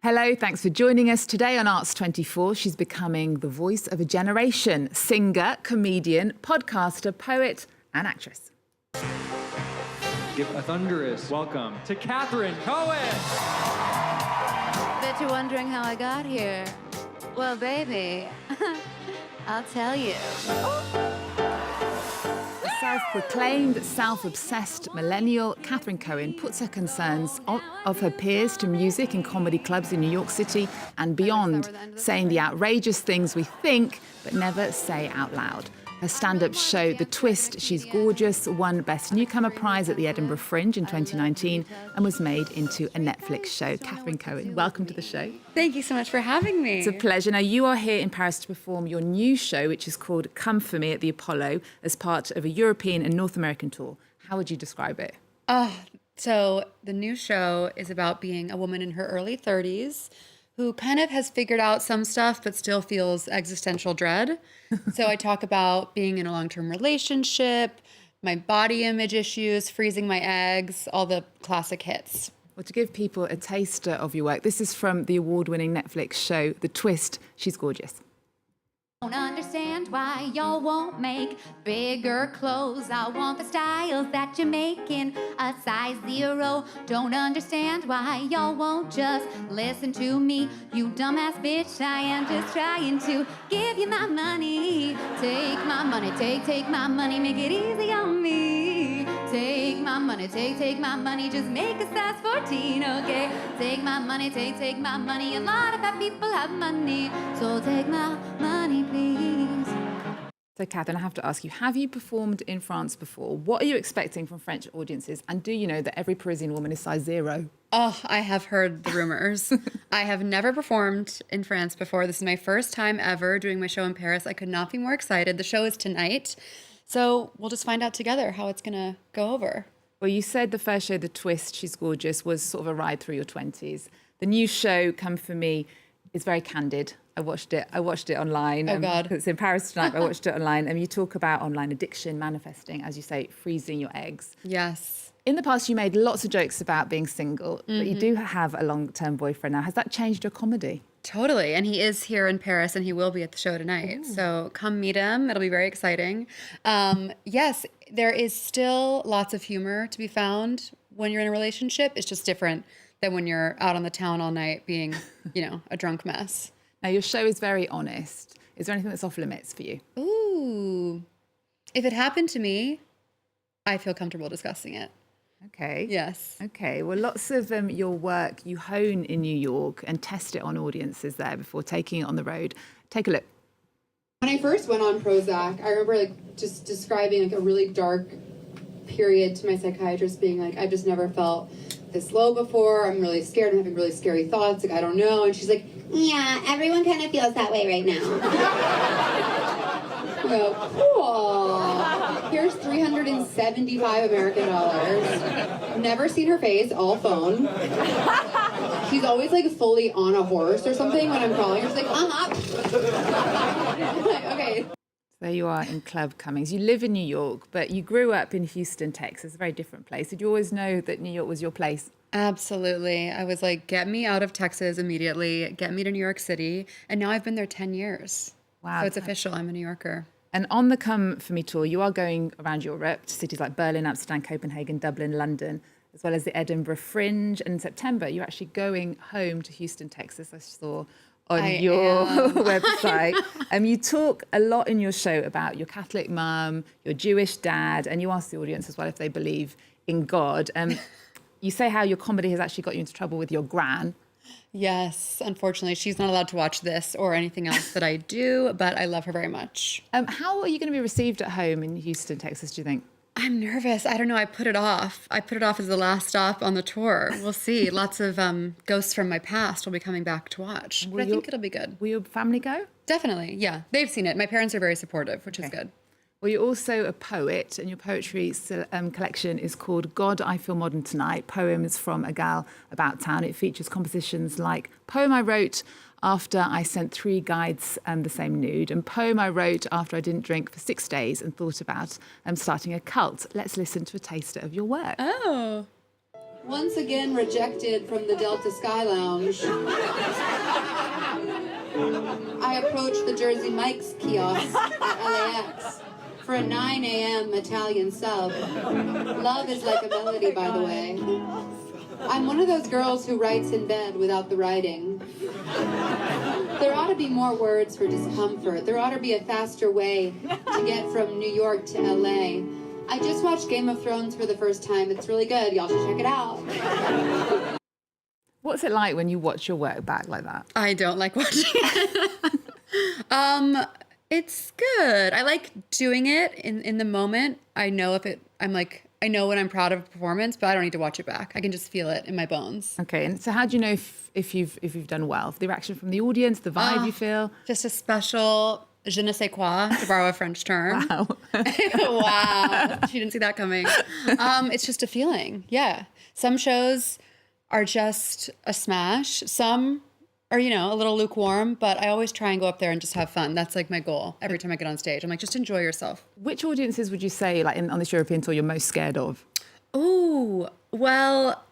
Hello, thanks for joining us. Today on Arts 24, she's becoming the voice of a generation. Singer, comedian, podcaster, poet and actress. Give a thunderous welcome to Catherine Cohen. Bet you're wondering how I got here. Well, baby, I'll tell you. The self-proclaimed, self-obsessed millennial, Catherine Cohen puts her concerns of her peers to music in comedy clubs in New York City and beyond, saying the outrageous things we think but never say out loud. Her stand-up show, The Twist, She's Gorgeous, won Best Newcomer prize at the Edinburgh Fringe in 2019 and was made into a Netflix show. Catherine Cohen, welcome to the show. Thank you so much for having me. It's a pleasure. Now, you are here in Paris to perform your new show, which is called Come For Me at the Apollo, as part of a European and North American tour. How would you describe it? So the new show is about being a woman in her early 30s who kind of has figured out some stuff but still feels existential dread. So I talk about being in a long-term relationship, my body image issues, freezing my eggs, all the classic hits. Well, to give people a taster of your work, this is from the award-winning Netflix show, The Twist, She's Gorgeous. Don't understand why y'all won't make bigger clothes. I want the styles that you're making a size 0. Don't understand why y'all won't just listen to me. You dumbass bitch, I am just trying to give you my money. Take my money, take my money, make it easy on me. Take my money, take my money, just make a size 14, okay? Take my money, take my money. A lot of fat people have money, so take my money, please. So, Catherine, I have to ask you, have you performed in France before? What are you expecting from French audiences? And do you know that every Parisian woman is size 0? Oh, I have heard the rumors. I have never performed in France before. This is my first time ever doing my show in Paris. I could not be more excited. The show is tonight. So we'll just find out together how it's going to go over. Well, you said the first show, The Twist, She's Gorgeous, was sort of a ride through your 20s. The new show, Come For Me, is very candid. I watched it online. Oh, God. It's in Paris tonight, but I watched it online. And you talk about online addiction, manifesting, as you say, freezing your eggs. Yes. In the past, you made lots of jokes about being single, but you do have a long-term boyfriend now. Has that changed your comedy? Totally. And he is here in Paris and he will be at the show tonight. Ooh. So come meet him. It'll be very exciting. Yes, there is still lots of humor to be found when you're in a relationship. It's just different than when you're out on the town all night being, a drunk mess. Now, your show is very honest. Is there anything that's off limits for you? Ooh. If it happened to me, I feel comfortable discussing it. Okay. Yes. Okay. Well, lots of your work you hone in New York and test it on audiences there before taking it on the road. Take a look. When I first went on Prozac, I remember just describing a really dark period to my psychiatrist, being like, I've just never felt this low before. I'm really scared. I'm having really scary thoughts. I don't know. And she's like, yeah, everyone kind of feels that way right now. I go, cool. Here's $375 American. Never seen her face, all phone. She's always fully on a horse or something when I'm calling her. She's like, okay. There you are in Club Cummings. You live in New York, but you grew up in Houston, Texas, a very different place. Did you always know that New York was your place? Absolutely. I was like, get me out of Texas immediately, get me to New York City. And now I've been there 10 years. Wow. So it's official. I'm a New Yorker. And on the Come For Me tour, you are going around Europe to cities like Berlin, Amsterdam, Copenhagen, Dublin, London, as well as the Edinburgh Fringe. And in September, you're actually going home to Houston, Texas, I saw on your website. You talk a lot in your show about your Catholic mum, your Jewish dad, and you ask the audience as well if they believe in God. You say how your comedy has actually got you into trouble with your gran. Yes, unfortunately, she's not allowed to watch this or anything else that I do, but I love her very much. How are you going to be received at home in Houston, Texas, do you think? I'm nervous. I don't know. I put it off. I put it off as the last stop on the tour. We'll see. Lots of ghosts from my past will be coming back to watch. But I think it'll be good. Will your family go? Definitely, yeah. They've seen it. My parents are very supportive, which is good. Well, you're also a poet, and your poetry collection is called God, I Feel Modern Tonight, Poems from a Gal About Town. It features compositions like Poem I Wrote After I Sent 3 Guides the Same Nude, and Poem I Wrote After I Didn't Drink for 6 days and Thought About starting a Cult. Let's listen to a taster of your work. Oh. Once again rejected from the Delta Sky Lounge, I approached the Jersey Mike's kiosk at LAX for a 9 a.m. Italian sub. Love is like a melody, by the way. I'm one of those girls who writes in bed without the writing. There ought to be more words for discomfort. There ought to be a faster way to get from New York to LA. I just watched Game of Thrones for the first time. It's really good. Y'all should check it out. What's it like when you watch your work back like that? I don't like watching it. It's good. I like doing it in the moment. I know I know when I'm proud of a performance, but I don't need to watch it back. I can just feel it in my bones. Okay, and so how do you know if you've done well? The reaction from the audience, the vibe you feel? Just a special je ne sais quoi, to borrow a French term. Wow. Wow. She didn't see that coming. It's just a feeling. Yeah. Some shows are just a smash. Some are, a little lukewarm, but I always try and go up there and just have fun. That's like my goal every time I get on stage. I'm like, just enjoy yourself. Which audiences would you say, like on this European tour, you're most scared of? Ooh, well,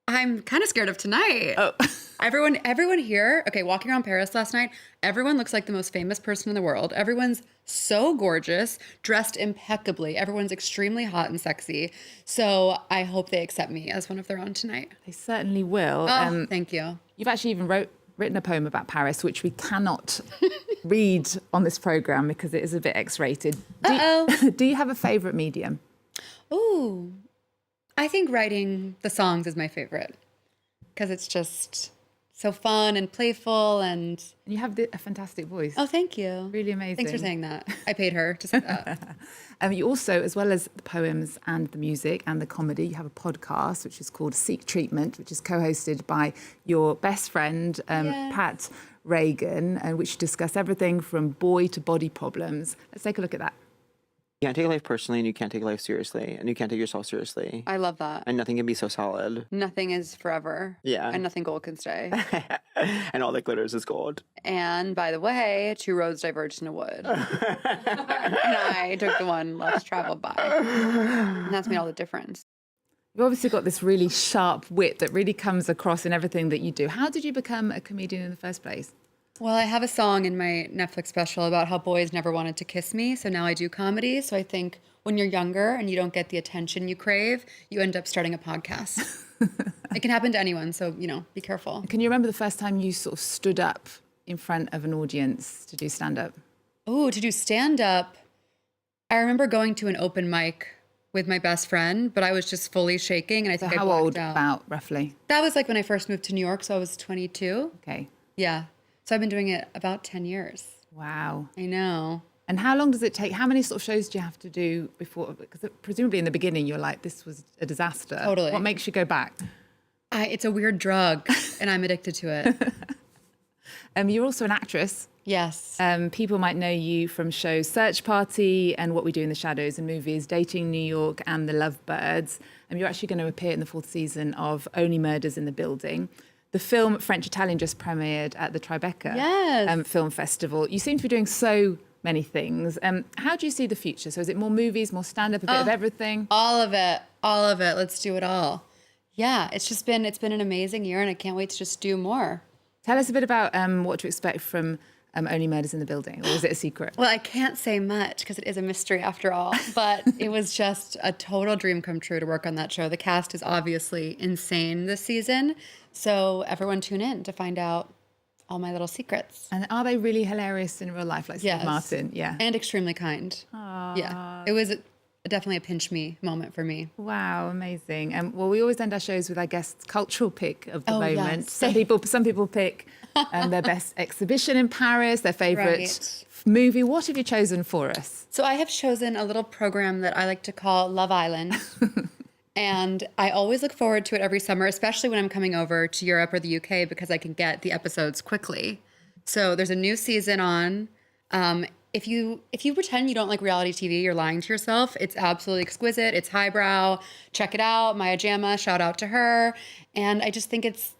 I'm kind of scared of tonight. Oh. Everyone here, okay, walking around Paris last night, everyone looks like the most famous person in the world. Everyone's so gorgeous, dressed impeccably. Everyone's extremely hot and sexy. So I hope they accept me as one of their own tonight. They certainly will. Oh, thank you. You've actually even written a poem about Paris, which we cannot read on this program because it is a bit X-rated. Do you have a favourite medium? Ooh, I think writing the songs is my favorite because it's just so fun and playful and... You have a fantastic voice. Oh, thank you. Really amazing. Thanks for saying that. I paid her to say that. You also, as well as the poems and the music and the comedy, you have a podcast which is called Seek Treatment, which is co-hosted by your best friend, Pat Reagan, which discuss everything from boy to body problems. Let's take a look at that. You can't take life personally, and you can't take life seriously, and you can't take yourself seriously. I love that. And nothing can be so solid. Nothing is forever. Yeah. And nothing gold can stay. And all that glitters is gold. And by the way, two roads diverged in a wood. And I took the one less traveled by. And that's made all the difference. You've obviously got this really sharp wit that really comes across in everything that you do. How did you become a comedian in the first place? Well, I have a song in my Netflix special about how boys never wanted to kiss me. So now I do comedy. So I think when you're younger and you don't get the attention you crave, you end up starting a podcast. It can happen to anyone. So, be careful. Can you remember the first time you sort of stood up in front of an audience to do stand-up? Oh, to do stand-up. I remember going to an open mic with my best friend, but I was just fully shaking. And I think I how blacked old out. about, roughly? That was like when I first moved to New York. So I was 22. Okay. Yeah. So I've been doing it about 10 years. Wow. I know. And how long does it take? How many sort of shows do you have to do before? Because presumably in the beginning you're like, this was a disaster. Totally. What makes you go back? It's a weird drug, and I'm addicted to it. You're also an actress. Yes. People might know you from shows Search Party and What We Do in the Shadows, and movies Dating New York and The Lovebirds. And you're actually going to appear in the 4th season of Only Murders in the Building. The film French Italian just premiered at the Tribeca Film Festival. You seem to be doing so many things. How do you see the future? So is it more movies, more stand-up, a bit of everything? All of it. All of it. Let's do it all. Yeah, it's been an amazing year, and I can't wait to just do more. Tell us a bit about what to expect from Only Murders in the Building, or is it a secret? Well, I can't say much because it is a mystery after all, but it was just a total dream come true to work on that show. The cast is obviously insane this season, so everyone tune in to find out all my little secrets. And are they really hilarious in real life, like Steve Martin? Yeah. And extremely kind. Aww. Yeah. It was definitely a pinch me moment for me. Wow, amazing. Well, we always end our shows with our guests' cultural pick of the moment. Yes. Some people pick their best exhibition in Paris, their favourite movie. What have you chosen for us? So I have chosen a little program that I like to call Love Island. And I always look forward to it every summer, especially when I'm coming over to Europe or the UK, because I can get the episodes quickly. So there's a new season on. If you pretend you don't like reality TV, you're lying to yourself. It's absolutely exquisite. It's highbrow. Check it out. Maya Jama, shout out to her. And I just think it's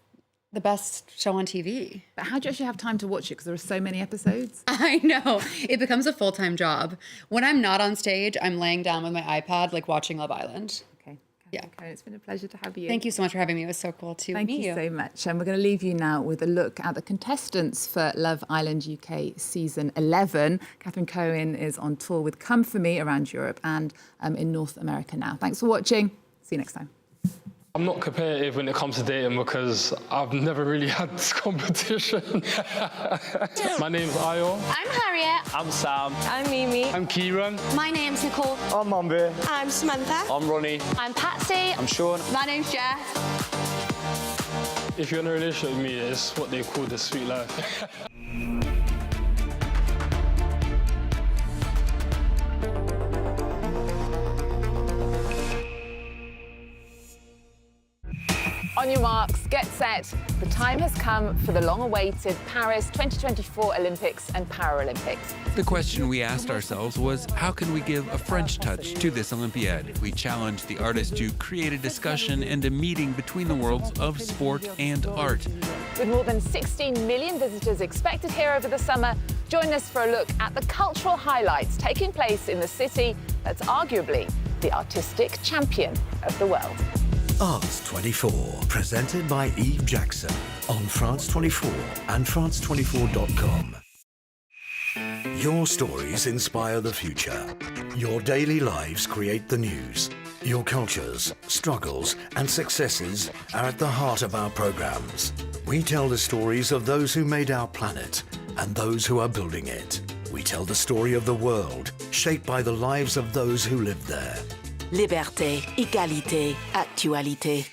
the best show on TV. But how do you actually have time to watch it? Because there are so many episodes. I know. It becomes a full-time job. When I'm not on stage, I'm laying down with my iPad, like watching Love Island. Okay. Yeah. Okay, it's been a pleasure to have you. Thank you so much for having me. It was so cool to Thank meet you so much. And we're going to leave you now with a look at the contestants for Love Island UK season 11. Catherine Cohen is on tour with Come For Me around Europe and in North America now. Thanks for watching. See you next time. I'm not competitive when it comes to dating because I've never really had this competition. My name's Ayo. I'm Harriet. I'm Sam. I'm Mimi. I'm Kieran. My name's Nicole. I'm Mambi. I'm Samantha. I'm Ronnie. I'm Patsy. I'm Sean. My name's Jess. If you're in a relationship with me, it's what they call the sweet life. On your marks, get set. The time has come for the long-awaited Paris 2024 Olympics and Paralympics. The question we asked ourselves was, how can we give a French touch to this Olympiad? We challenged the artists to create a discussion and a meeting between the worlds of sport and art. With more than 16 million visitors expected here over the summer, join us for a look at the cultural highlights taking place in the city that's arguably the artistic champion of the world. Arts 24, presented by Eve Jackson on France 24 and France24.com. Your stories inspire the future. Your daily lives create the news. Your cultures, struggles, and successes are at the heart of our programs. We tell the stories of those who made our planet and those who are building it. We tell the story of the world, shaped by the lives of those who live there. Liberté, égalité, actualité.